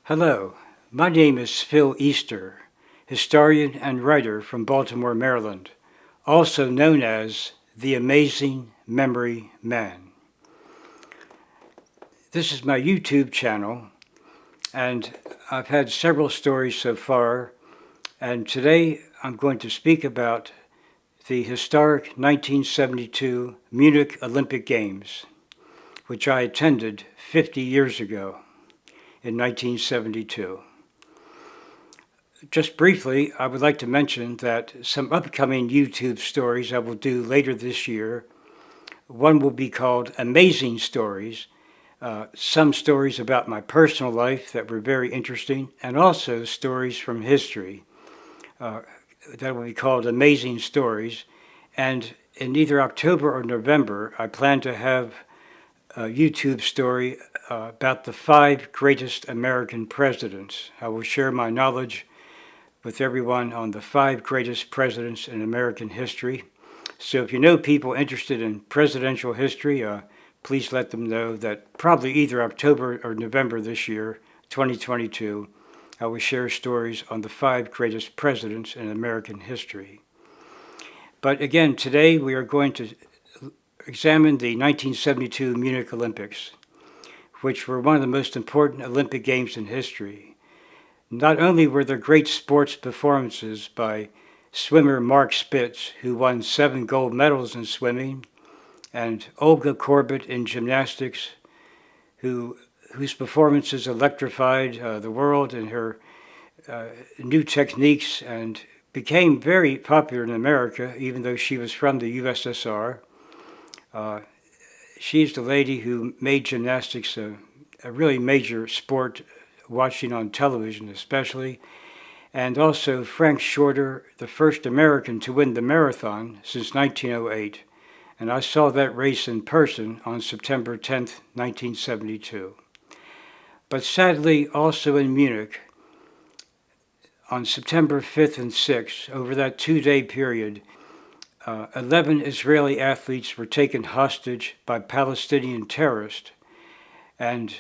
Hello, my name is Phil Easter, historian and writer from Baltimore, Maryland, also known as the Amazing Memory Man. This is my YouTube channel, and I've had several stories so far, and today I'm going to speak about the historic 1972 Munich Olympic Games, which I attended 50 years ago in 1972. Just briefly, I would like to mention that some upcoming YouTube stories I will do later this year. One will be called Amazing Stories, some stories about my personal life that were very interesting, and also stories from history that will be called Amazing Stories. And in either October or November, I plan to have a YouTube story about the 5 greatest American presidents. I will share my knowledge with everyone on the 5 greatest presidents in American history. So if you know people interested in presidential history, please let them know that probably either October or November this year, 2022, I will share stories on the 5 greatest presidents in American history. But again, today we are going to examine the 1972 Munich Olympics, which were one of the most important Olympic Games in history. Not only were there great sports performances by swimmer Mark Spitz, who won 7 gold medals in swimming, and Olga Korbut in gymnastics, whose performances electrified the world in her new techniques and became very popular in America, even though she was from the USSR. She's the lady who made gymnastics a really major sport, watching on television especially. And also Frank Shorter, the first American to win the marathon since 1908. And I saw that race in person on September 10th, 1972. But sadly, also in Munich, on September 5th and 6th, over that 2-day period, 11 Israeli athletes were taken hostage by Palestinian terrorists, and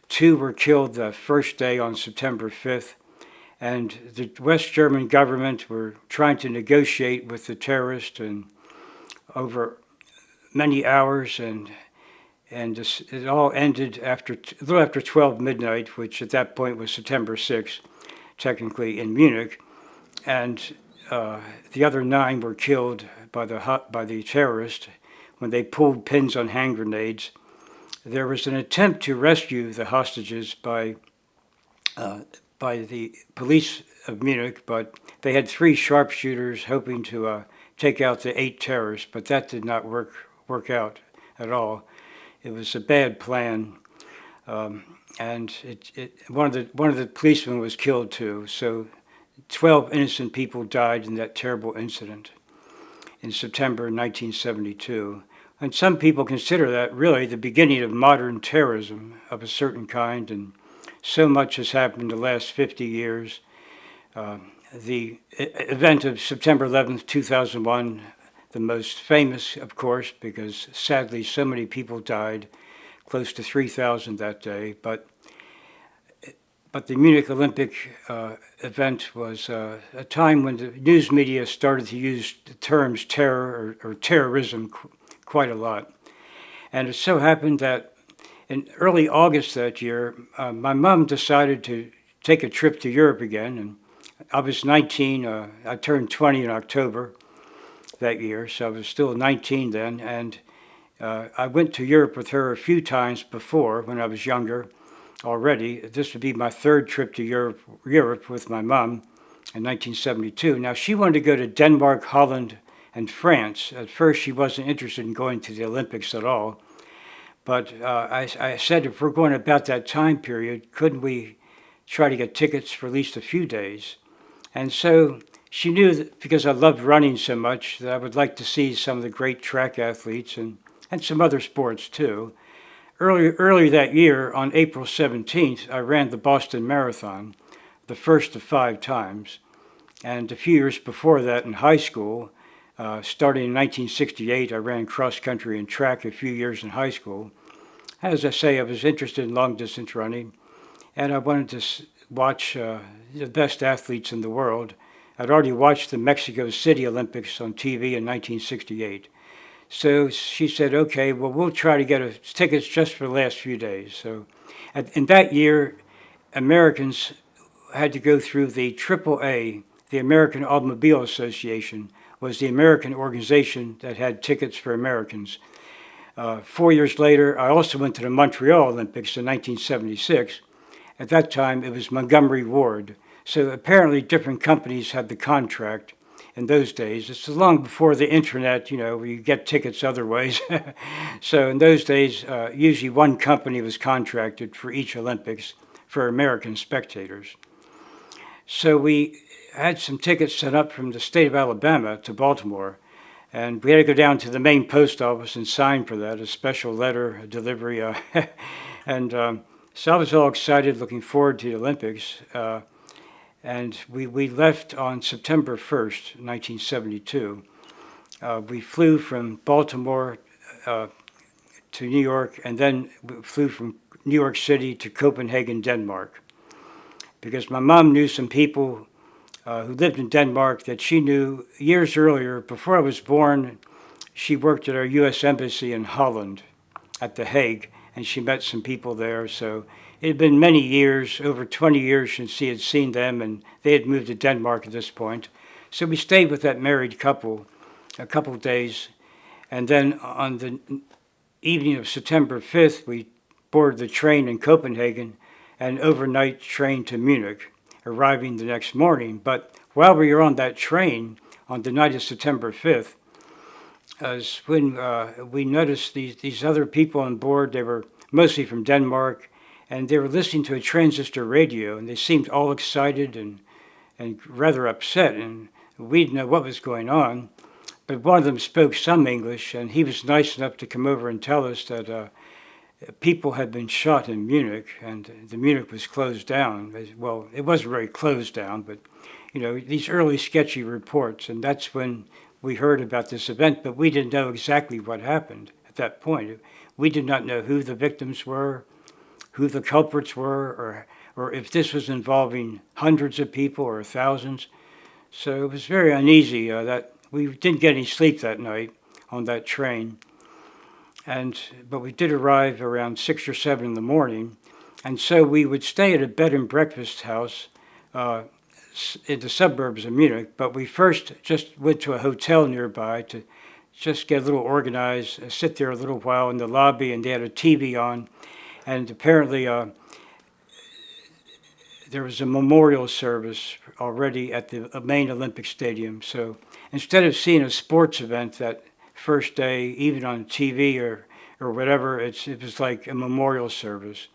2 were killed the first day on September 5th, and the West German government were trying to negotiate with the terrorists and over many hours, and it all ended a little after 12 midnight, which at that point was September 6th, technically in Munich, and the other 9 were killed by the terrorists when they pulled pins on hand grenades. There was an attempt to rescue the hostages by the police of Munich, but they had 3 sharpshooters hoping to take out the 8 terrorists, but that did not work out at all. It was a bad plan, and one of the policemen was killed too. So 12 innocent people died in that terrible incident in September 1972. And some people consider that really the beginning of modern terrorism of a certain kind, and so much has happened in the last 50 years. The event of September 11th, 2001, the most famous, of course, because sadly so many people died, close to 3,000 that day. But the Munich Olympic event was a time when the news media started to use the terms terror or terrorism quite a lot. And it so happened that in early August that year, my mom decided to take a trip to Europe again. And I was 19, I turned 20 in October that year, so I was still 19 then. And I went to Europe with her a few times before when I was younger already. This would be my 3rd trip to Europe with my mom in 1972. Now, she wanted to go to Denmark, Holland, and France. At first, she wasn't interested in going to the Olympics at all. But I said, if we're going about that time period, couldn't we try to get tickets for at least a few days? And so she knew that because I loved running so much that I would like to see some of the great track athletes and some other sports too. Earlier that year, on April 17th, I ran the Boston Marathon, the first of 5 times. And a few years before that in high school, starting in 1968, I ran cross country and track a few years in high school. As I say, I was interested in long distance running. and I wanted to watch the best athletes in the world. I'd already watched the Mexico City Olympics on TV in 1968. So she said, okay, well, we'll try to get tickets just for the last few days. So in that year, Americans had to go through the AAA, the American Automobile Association, was the American organization that had tickets for Americans. 4 years later, I also went to the Montreal Olympics in 1976. At that time, it was Montgomery Ward. So apparently different companies had the contract in those days. It's long before the internet, where you get tickets other ways. So in those days, usually one company was contracted for each Olympics for American spectators. So we had some tickets sent up from the state of Alabama to Baltimore, and we had to go down to the main post office and sign for that, a special letter, a delivery. And so I was all excited, looking forward to the Olympics. And we left on September 1st, 1972. We flew from Baltimore to New York, and then we flew from New York City to Copenhagen, Denmark. Because my mom knew some people who lived in Denmark that she knew years earlier. Before I was born, she worked at our U.S. Embassy in Holland at The Hague, and she met some people there. So it had been many years, over 20 years since she had seen them, and they had moved to Denmark at this point. So we stayed with that married couple a couple of days, and then on the evening of September 5th, we boarded the train in Copenhagen and overnight train to Munich, arriving the next morning. But while we were on that train on the night of September 5th, as when we noticed these other people on board. They were mostly from Denmark, and they were listening to a transistor radio, and they seemed all excited and rather upset, and we didn't know what was going on. But one of them spoke some English, and he was nice enough to come over and tell us that people had been shot in Munich, and the Munich was closed down. Well, it wasn't very closed down, but these early sketchy reports, and that's when we heard about this event, but we didn't know exactly what happened at that point. We did not know who the victims were, who the culprits were, or if this was involving hundreds of people or thousands. So it was very uneasy that we didn't get any sleep that night on that train. But we did arrive around 6 or 7 in the morning, and so we would stay at a bed and breakfast house in the suburbs of Munich. But we first just went to a hotel nearby to just get a little organized, sit there a little while in the lobby, and they had a TV on, and apparently there was a memorial service already at the main Olympic Stadium. So instead of seeing a sports event that first day, even on TV or whatever, it was like a memorial service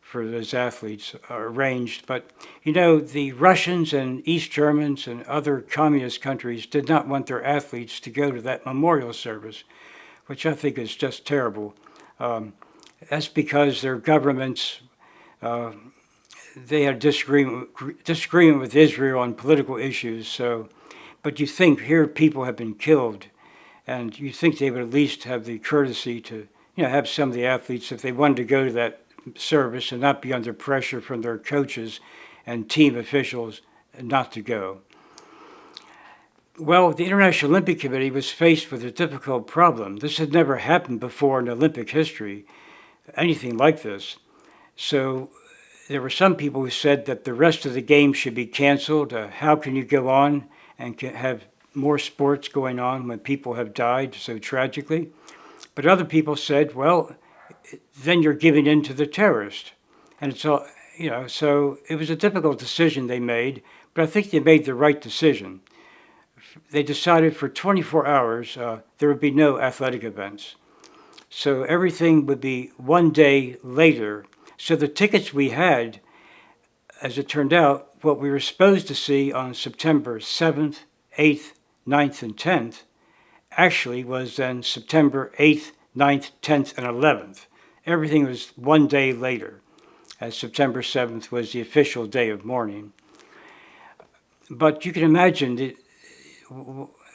for those athletes arranged. But the Russians and East Germans and other communist countries did not want their athletes to go to that memorial service, which I think is just terrible. That's because their governments, they had disagreement with Israel on political issues. So, but you think here people have been killed, and you think they would at least have the courtesy to have some of the athletes, if they wanted to go to that service and not be under pressure from their coaches and team officials, not to go. Well, the International Olympic Committee was faced with a difficult problem. This had never happened before in Olympic history, anything like this. So there were some people who said that the rest of the games should be canceled. How can you go on and have more sports going on when people have died so tragically? But other people said, well, then you're giving in to the terrorist. And it's all, so it was a difficult decision they made, but I think they made the right decision. They decided for 24 hours there would be no athletic events. So everything would be one day later. So the tickets we had, as it turned out, what we were supposed to see on September 7th, 8th, 9th, and 10th, actually was then September 8th, 9th, 10th, and 11th. Everything was one day later, as September 7th was the official day of mourning. But you can imagine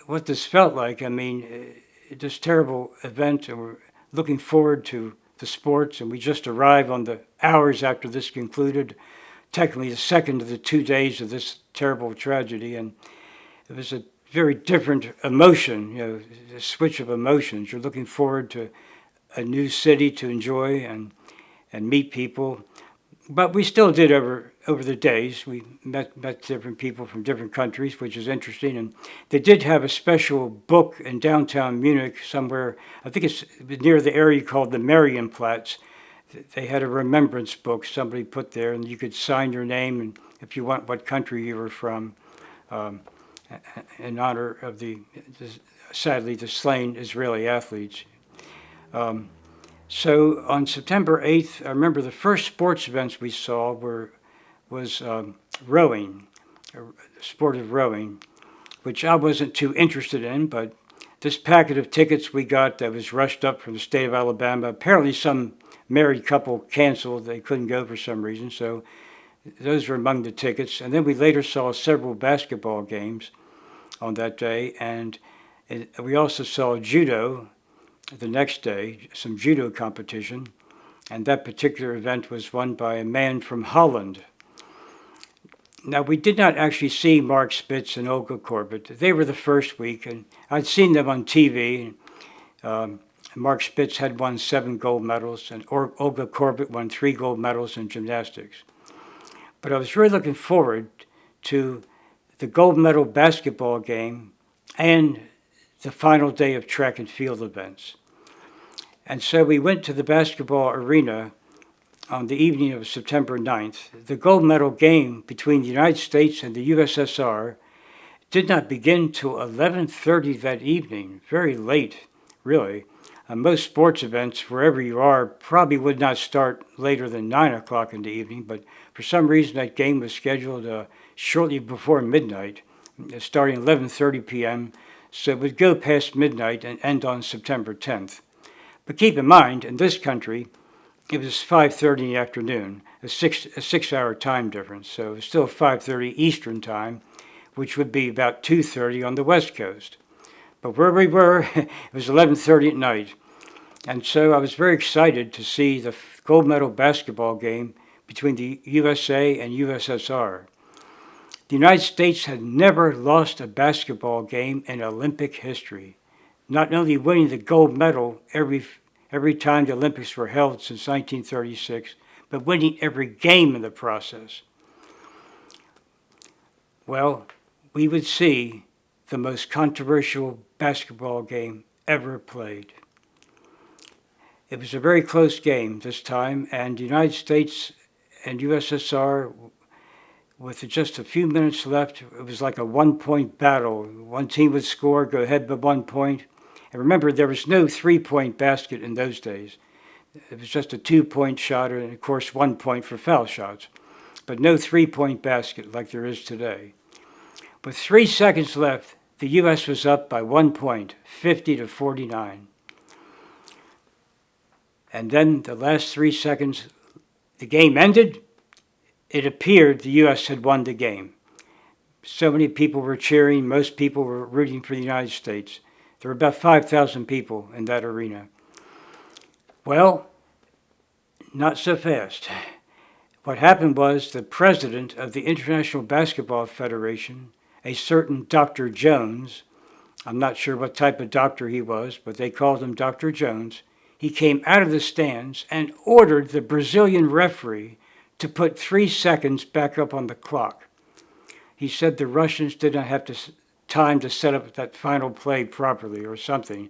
what this felt like. I mean, this terrible event, and we're looking forward to the sports, and we just arrived on the hours after this concluded. technically the second of the 2 days of this terrible tragedy, and it was a very different emotion, a switch of emotions. You're looking forward to a new city to enjoy and meet people. But we still did over the days. We met different people from different countries, which is interesting. And they did have a special book in downtown Munich somewhere, I think it's near the area called the Marienplatz. They had a remembrance book somebody put there, and you could sign your name and if you want what country you were from, in honor of sadly, the slain Israeli athletes. So on September 8th, I remember the first sports events we saw was rowing, sport of rowing, which I wasn't too interested in, but this packet of tickets we got that was rushed up from the state of Alabama, apparently some married couple canceled, they couldn't go for some reason, so those were among the tickets. And then we later saw several basketball games on that day, and we also saw judo the next day, some judo competition, and that particular event was won by a man from Holland. Now, we did not actually see Mark Spitz and Olga Korbut. They were the first week, and I'd seen them on TV. Mark Spitz had won 7 gold medals, and Olga Korbut won 3 gold medals in gymnastics. But I was really looking forward to the gold medal basketball game and the final day of track and field events. And so we went to the basketball arena on the evening of September 9th. The gold medal game between the United States and the USSR did not begin till 11:30 that evening, very late, really. Most sports events, wherever you are, probably would not start later than 9 o'clock in the evening, but for some reason that game was scheduled shortly before midnight, starting 11:30 p.m., so it would go past midnight and end on September 10th. But keep in mind, in this country, it was 5:30 in the afternoon, a 6-hour time difference, so it was still 5:30 Eastern time, which would be about 2:30 on the West Coast. But where we were, it was 11:30 at night. And so I was very excited to see the gold medal basketball game between the USA and USSR. The United States had never lost a basketball game in Olympic history, not only winning the gold medal every time the Olympics were held since 1936, but winning every game in the process. Well, we would see the most controversial basketball game ever played. It was a very close game this time, and the United States and USSR, with just a few minutes left, it was like a one-point battle. One team would score, go ahead by 1 point. And remember, there was no 3-point basket in those days. It was just a 2-point shot, and of course 1 point for foul shots, but no 3-point basket like there is today. With 3 seconds left, the U.S. was up by 1 point, 50-49. And then the last 3 seconds, the game ended. It appeared the U.S. had won the game. So many people were cheering. Most people were rooting for the United States. There were about 5,000 people in that arena. Well, not so fast. What happened was the president of the International Basketball Federation, a certain Dr. Jones, I'm not sure what type of doctor he was, but they called him Dr. Jones, he came out of the stands and ordered the Brazilian referee to put 3 seconds back up on the clock. He said the Russians did not have time to set up that final play properly or something.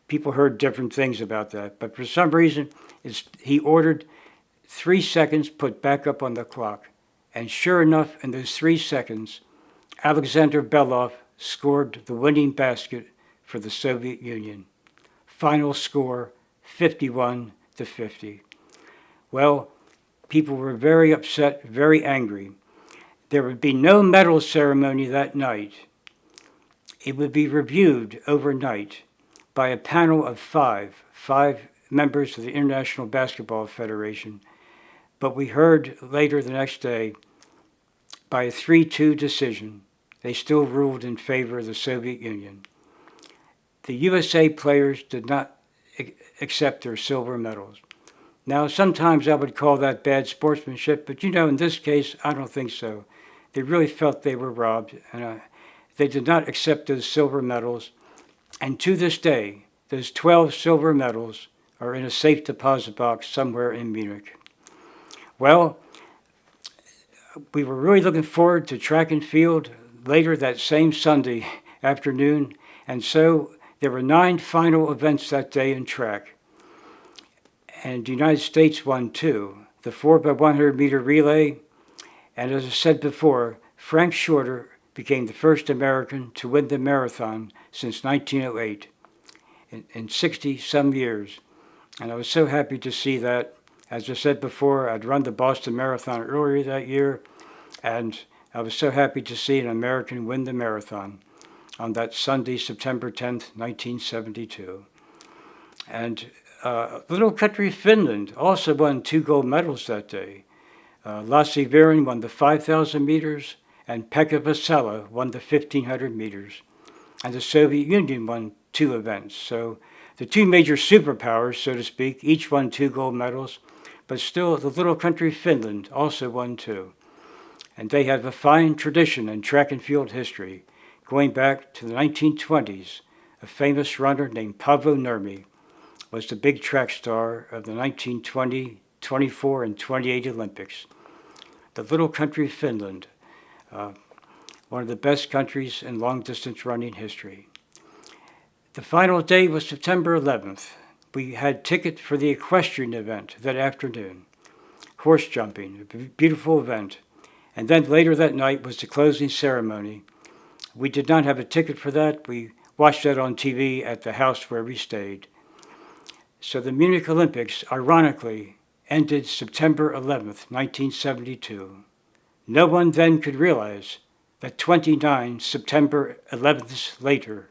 People heard different things about that, but for some reason he ordered 3 seconds put back up on the clock. And sure enough, in those 3 seconds, Alexander Belov scored the winning basket for the Soviet Union. Final score, 51-50. Well, people were very upset, very angry. There would be no medal ceremony that night. It would be reviewed overnight by a panel of five members of the International Basketball Federation. But we heard later the next day, by a 3-2 decision, they still ruled in favor of the Soviet Union. The USA players did not accept their silver medals. Now, sometimes I would call that bad sportsmanship, but in this case, I don't think so. They really felt they were robbed, and they did not accept those silver medals. And to this day, those 12 silver medals are in a safe deposit box somewhere in Munich. Well, we were really looking forward to track and field later that same Sunday afternoon, and so there were 9 final events that day in track. And the United States won 2, the 4x100 meter relay, and as I said before, Frank Shorter became the first American to win the marathon since 1908, in 60-some years. And I was so happy to see that. As I said before, I'd run the Boston Marathon earlier that year, and I was so happy to see an American win the marathon on that Sunday, September 10th, 1972. And little country Finland also won 2 gold medals that day. Lassi Viren won the 5,000 meters, and Pekka Vasela won the 1,500 meters. And the Soviet Union won 2 events. So the 2 major superpowers, so to speak, each won 2 gold medals, but still the little country Finland also won 2. And they have a fine tradition in track and field history, going back to the 1920s. A famous runner named Paavo Nurmi was the big track star of the 1920, 24, and 28 Olympics. The little country Finland, one of the best countries in long-distance running history. The final day was September 11th. We had tickets for the equestrian event that afternoon, horse jumping, a beautiful event. And then later that night was the closing ceremony. We did not have a ticket for that. We watched that on TV at the house where we stayed. So the Munich Olympics, ironically, ended September 11th, 1972. No one then could realize that 29 September 11ths later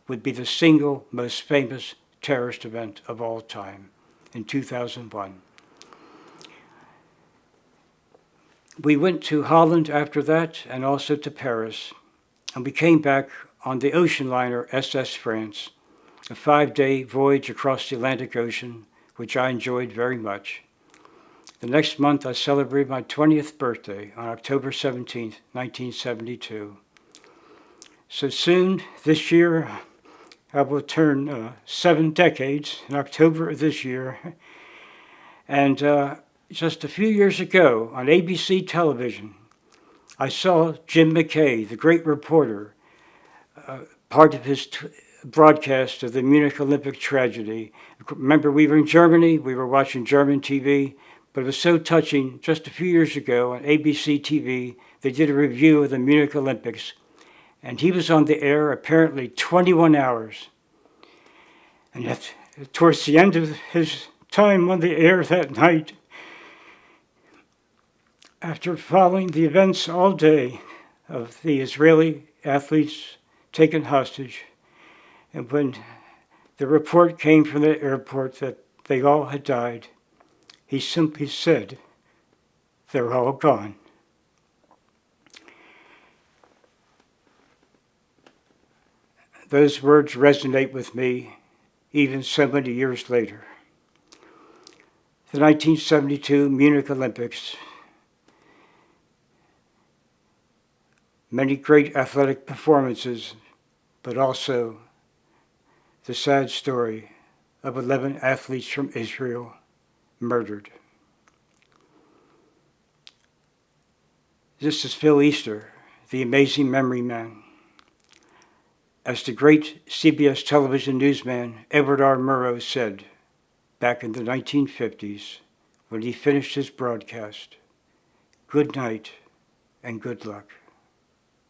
would be the single most famous terrorist event of all time in 2001. We went to Holland after that and also to Paris, and we came back on the ocean liner SS France, a 5-day voyage across the Atlantic Ocean, which I enjoyed very much. The next month, I celebrated my 20th birthday on October 17th, 1972. So soon, this year, I will turn 7 decades in October of this year. And just a few years ago on ABC television, I saw Jim McKay, the great reporter, part of his broadcast of the Munich Olympic tragedy. Remember, we were in Germany, we were watching German TV, but it was so touching. Just a few years ago on ABC TV, they did a review of the Munich Olympics, and he was on the air apparently 21 hours. And yet, towards the end of his time on the air that night, after following the events all day of the Israeli athletes taken hostage, and when the report came from the airport that they all had died, he simply said, "They're all gone." Those words resonate with me even so many years later. The 1972 Munich Olympics. Many great athletic performances, but also the sad story of 11 athletes from Israel murdered. This is Phil Easter, the amazing memory man. As the great CBS television newsman Edward R. Murrow said back in the 1950s when he finished his broadcast, "Good night and good luck."